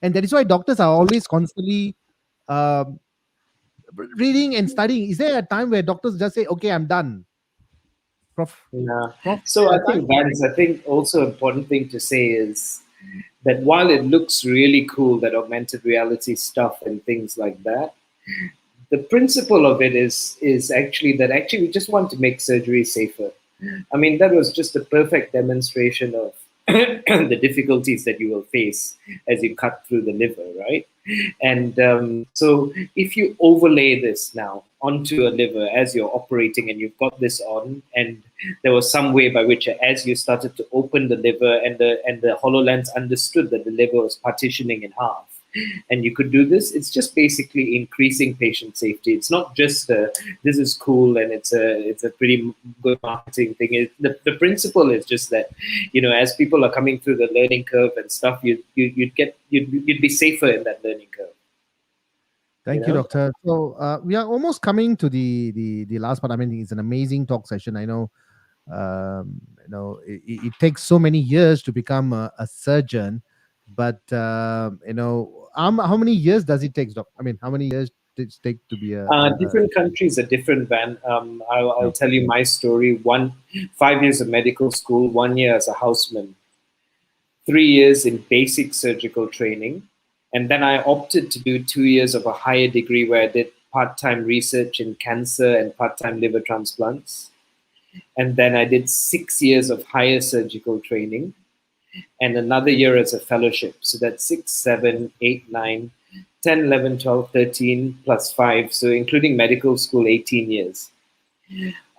And that is why doctors are always constantly um, reading and studying. Is there a time where doctors just say, okay, I'm done? Prof, Yeah. prof, is So there I a time? think I think also important thing to say is that while it looks really cool, that augmented reality stuff and things like that, the principle of it is actually that actually we just want to make surgery safer. I mean, that was just a perfect demonstration of the difficulties that you will face as you cut through the liver, right? And so if you overlay this now onto a liver as you're operating and you've got this on, and there was some way by which as you started to open the liver and the HoloLens understood that the liver was partitioning in half, and you could do this, it's just basically increasing patient safety. It's not just this is cool and it's a pretty good marketing thing. The principle is just that, as people are coming through the learning curve and stuff, you'd be safer in that learning curve. Thank you, Doctor. So we are almost coming to the last part. I mean, it's an amazing talk session. I know, it takes so many years to become a surgeon, but how many years does it take, Doc? I mean, how many years does it take to be different countries are different, Van. I'll tell you my story. 5 years of medical school, 1 year as a houseman, 3 years in basic surgical training. And then I opted to do 2 years of a higher degree where I did part-time research in cancer and part-time liver transplants. And then I did 6 years of higher surgical training and another year as a fellowship. So that's 6, 7, 8, 9, 10, 11, 12, 13 plus 5. So including medical school, 18 years.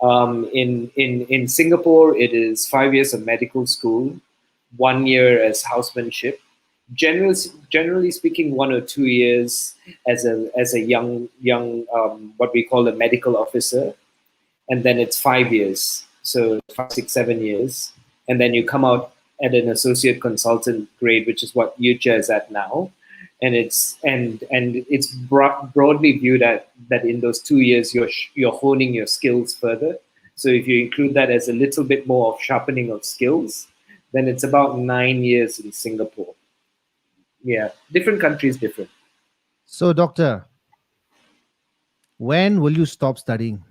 In Singapore, it is 5 years of medical school, 1 year as housemanship. Generally speaking, 1 or 2 years as a young what we call a medical officer, and then it's 5 years, so 5, 6, 7 years, and then you come out at an associate consultant grade, which is what Yujia is at now, and it's broadly viewed that in those 2 years you're honing your skills further. So if you include that as a little bit more of sharpening of skills, then it's about 9 years in Singapore. Yeah, different countries different. So, Doctor, when will you stop studying?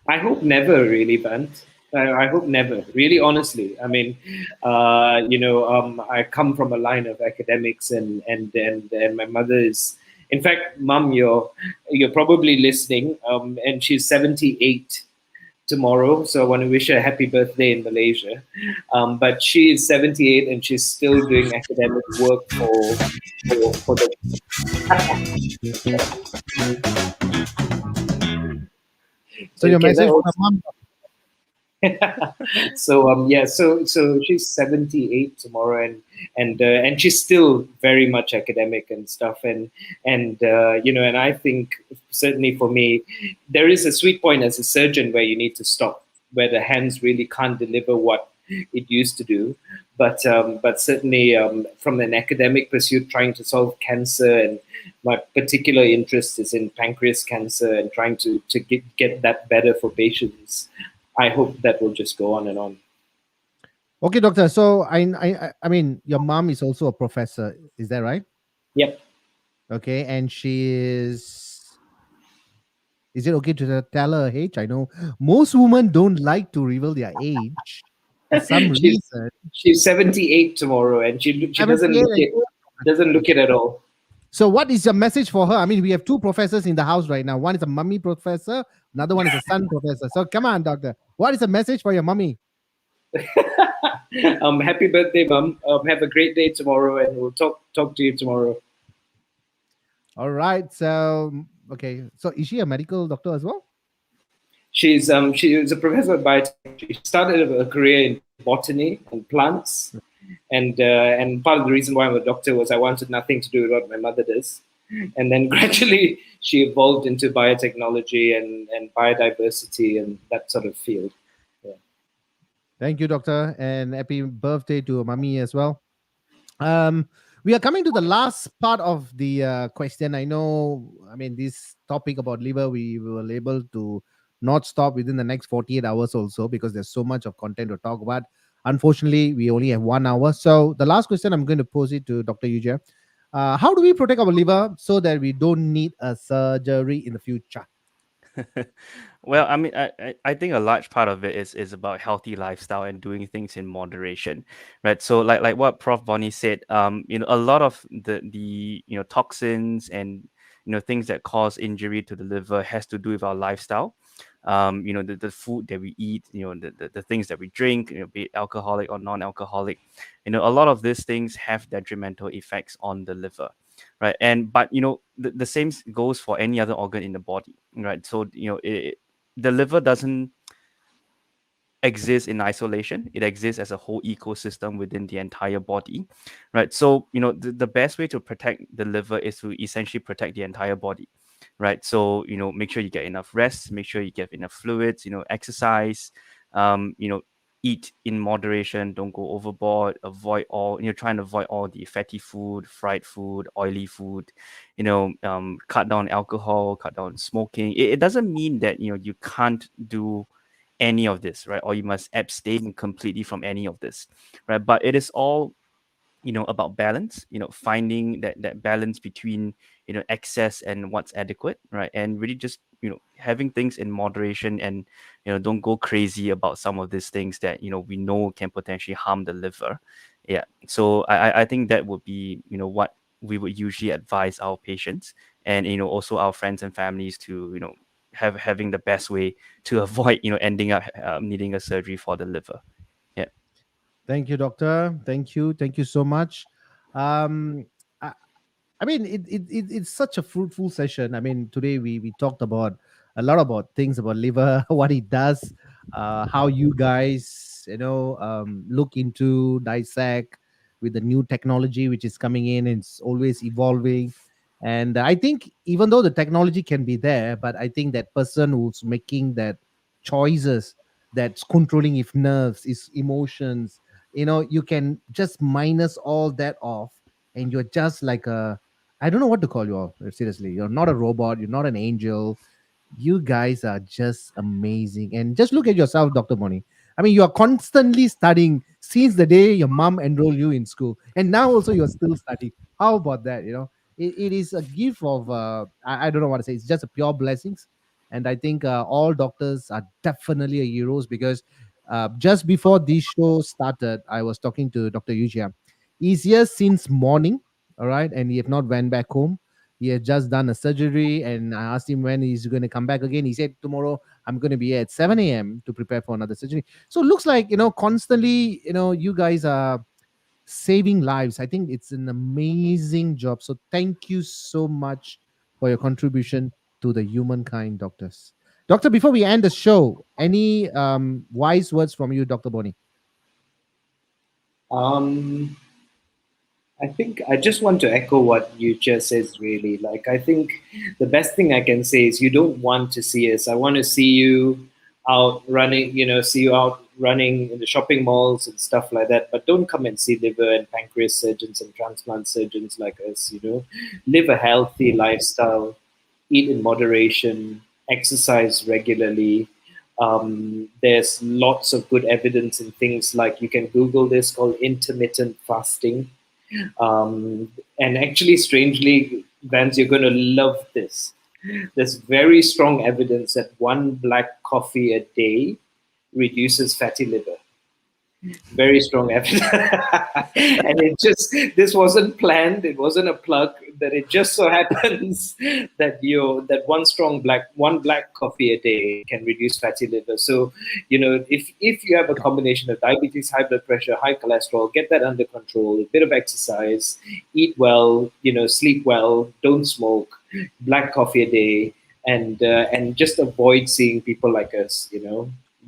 I hope never, really, Bant. I hope never, really, honestly. I mean, I come from a line of academics, and my mother is, in fact, Mum, you're probably listening, and she's 78 tomorrow, so I want to wish her a happy birthday in Malaysia. But she is 78 and she's still doing academic work for the. So your message for the mom. So she's 78 tomorrow, and she's still very much academic and stuff, and I think certainly for me there is a sweet point as a surgeon where you need to stop, where the hands really can't deliver what it used to do, but certainly from an academic pursuit, trying to solve cancer, and my particular interest is in pancreas cancer and trying to get that better for patients. I hope that will just go on and on. Okay, Doctor. So I mean, your mom is also a professor. Is that right? Yep. Okay, and she is. Is it okay to tell her age? I know most women don't like to reveal their age for some reason. She's 78 tomorrow, and she doesn't look it at all. So what is your message for her? I mean, we have two professors in the house right now. One is a mummy professor, another one is a son professor. So come on, Doctor. What is the message for your mummy? Happy birthday, Mum. Have a great day tomorrow, and we'll talk to you tomorrow. All right. So okay. So is she a medical doctor as well? She is a professor of biotechnology. She started a career in botany and plants. And part of the reason why I'm a doctor was I wanted nothing to do with what my mother does. And then gradually she evolved into biotechnology and biodiversity and that sort of field. Yeah. Thank you, Doctor. And happy birthday to Mummy as well. We are coming to the last part of the question. I know, I mean, this topic about liver, we were able to not stop within the next 48 hours also because there's so much of content to talk about. Unfortunately, we only have 1 hour. So the last question, I'm going to pose it to Dr. Yujia. How do we protect our liver so that we don't need a surgery in the future? Well, I mean, I think a large part of it is about healthy lifestyle and doing things in moderation, right? So like what Prof. Bonney said, a lot of the toxins and things that cause injury to the liver has to do with our lifestyle. The food that we eat, the things that we drink, be it alcoholic or non-alcoholic. A lot of these things have detrimental effects on the liver, right? And but the same goes for any other organ in the body, right? So the liver doesn't exists in isolation. It exists as a whole ecosystem within the entire body, right? So the best way to protect the liver is to essentially protect the entire body, right? So make sure you get enough rest, make sure you get enough fluids, exercise, um you know eat in moderation, don't go overboard, avoid all, trying to avoid all the fatty food, fried food, oily food, cut down alcohol, cut down smoking. It doesn't mean that you can't do any of this, right? Or you must abstain completely from any of this, right? But it is all about balance, finding that balance between excess and what's adequate, right? And really just having things in moderation, and don't go crazy about some of these things that we know can potentially harm the liver. Yeah, so I think that would be what we would usually advise our patients, and also our friends and families to having the best way to avoid ending up needing a surgery for the liver. Yeah. Thank you, doctor. Thank you so much. Um, I, I mean, it's such a fruitful session. I mean, today we talked about a lot about things about liver, what it does, how you guys, look into dissect with the new technology which is coming in. It's always evolving, and I think even though the technology can be there, but I think that person who's making that choices, that's controlling his nerves, his emotions, you can just minus all that off, and you're just like a, I don't know what to call you all. Seriously, you're not a robot. You're not an angel. You guys are just amazing. And just look at yourself, Dr. Bonney. I mean, you are constantly studying since the day your mom enrolled you in school. And now also you're still studying. How about that? It is a gift of, I don't know what to say. It's just a pure blessings. And I think all doctors are definitely a heroes because just before this show started, I was talking to Dr. Yujia. He's here since morning, all right, and he have not went back home. He had just done a surgery, and I asked him when he's going to come back again. He said tomorrow I'm going to be here at 7 a.m. to prepare for another surgery. So it looks like constantly you guys are saving lives. I think it's an amazing job. So thank you so much for your contribution to the humankind, doctors. Doctor, before we end the show, any wise words from you, Dr. Bonney? Um, I think I just want to echo what you just says, really. Like, I think the best thing I can say is you don't want to see us. I want to see you out running, see you out running in the shopping malls and stuff like that. But don't come and see liver and pancreas surgeons and transplant surgeons like us. Live a healthy lifestyle, eat in moderation, exercise regularly. There's lots of good evidence in things like you can Google this called intermittent fasting, and actually, strangely, Vance, you're going to love this. There's very strong evidence that one black coffee a day reduces fatty liver. Very strong evidence. And this wasn't planned. It wasn't a plug. That it just so happens that one black coffee a day can reduce fatty liver. So, if you have a combination of diabetes, high blood pressure, high cholesterol, get that under control, a bit of exercise, eat well, sleep well, don't smoke, black coffee a day, and just avoid seeing people like us.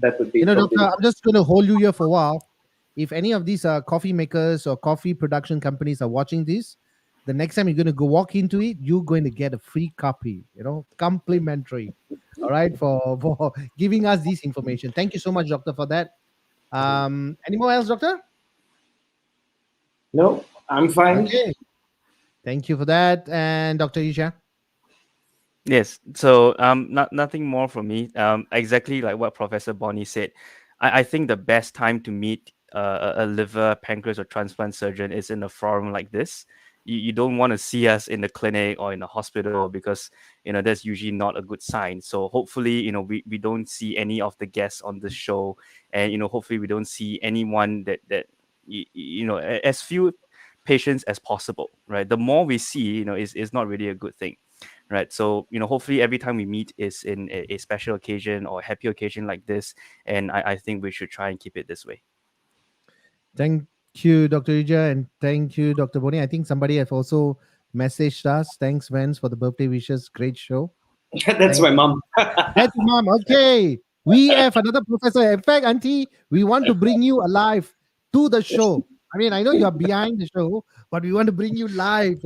That would be Doctor, probably. I'm just going to hold you here for a while. If any of these coffee makers or coffee production companies are watching this, the next time you're going to go walk into it, you're going to get a free copy, complimentary. All right, for giving us this information. Thank you so much, doctor, for that. Any more else, doctor? No, I'm fine. Okay. Thank you for that. And Dr. Isha? Yes. So nothing more from me. Exactly like what Professor Bonney said. I think the best time to meet a liver, pancreas, or transplant surgeon is in a forum like this. You don't want to see us in the clinic or in the hospital, because that's usually not a good sign. So hopefully we don't see any of the guests on the show, and hopefully we don't see anyone that as few patients as possible. Right. The more we see, is not really a good thing. right? So hopefully every time we meet is in a special occasion or a happy occasion like this, and I think we should try and keep it this way. Thank you, Dr. Yujia, and thank you, Dr. Bonney. I think somebody have also messaged us. Thanks, Vance, for the birthday wishes. Great show. That's Thank my mom. That's mom. Okay. We have another professor. In fact, Auntie, we want to bring you alive to the show. I mean, I know you are behind the show, but we want to bring you live.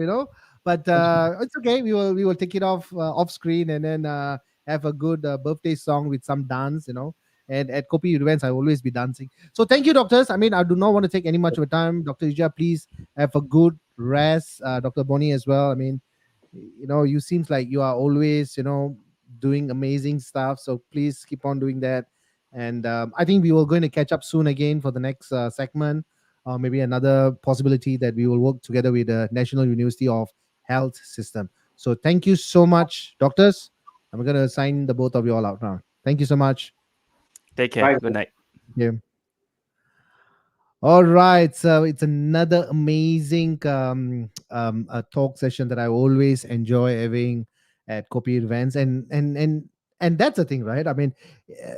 But it's okay. We will take it off screen and then have a good birthday song with some dance. And at Kopi events, I always be dancing. So thank you, doctors. I mean, I do not want to take any much of your time. Dr. Ija, please have a good rest. Dr. Bonney as well. I mean, you seems like you are always doing amazing stuff, so please keep on doing that. And I think we will going to catch up soon again for the next segment, or maybe another possibility that we will work together with the National University of Health System. So thank you so much, doctors. I'm going to sign the both of you all out now. Thank you so much. Take care. Bye. Good night. Yeah. All right, so it's another amazing talk session that I always enjoy having at Kopi events, and that's the thing, right? I mean, eh,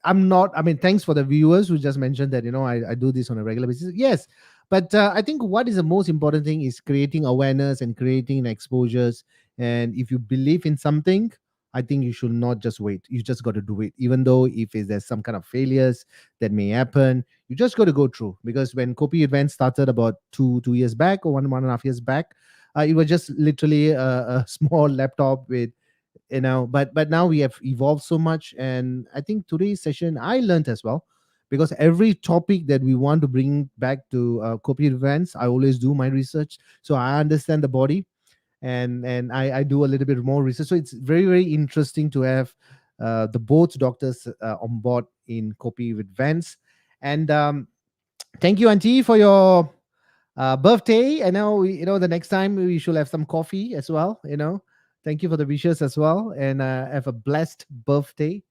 I'm not. I mean, thanks for the viewers who just mentioned that I do this on a regular basis. Yes, but I think what is the most important thing is creating awareness and creating exposures. And if you believe in something, I think you should not just wait. You just got to do it, even though if there's some kind of failures that may happen. You just got to go through, because when Kopi event started about two years back, or 1.5 years back, it was just literally a small laptop with but now we have evolved so much. And I think today's session I learned as well, because every topic that we want to bring back to Kopi events, I always do my research, so I understand the body, and I do a little bit more research. So it's very, very interesting to have the both doctors on board in Kopi events. And thank you, Auntie, for your birthday. I know the next time we should have some coffee as well. Thank you for the wishes as well, and have a blessed birthday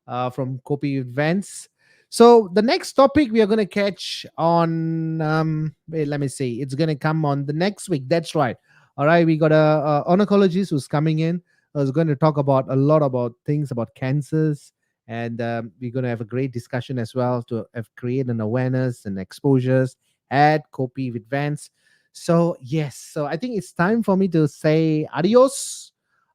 from Kopi Events. So the next topic we are going to catch on, wait, let me see, it's going to come on the next week. That's right. All right, we got a oncologist who's coming in, who's going to talk about a lot about things about cancers. And we're going to have a great discussion as well to have create an awareness and exposures at Kopi with Vance. So yes, so I think it's time for me to say adios,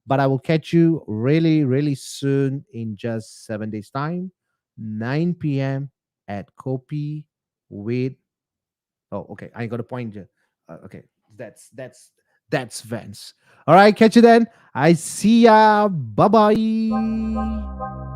but I will catch you really, really soon in just 7 days' time, 9 p.m. at Kopi with. Oh, okay. I got a point here. Okay, that's Vance. All right, catch you then. I see ya. Bye bye.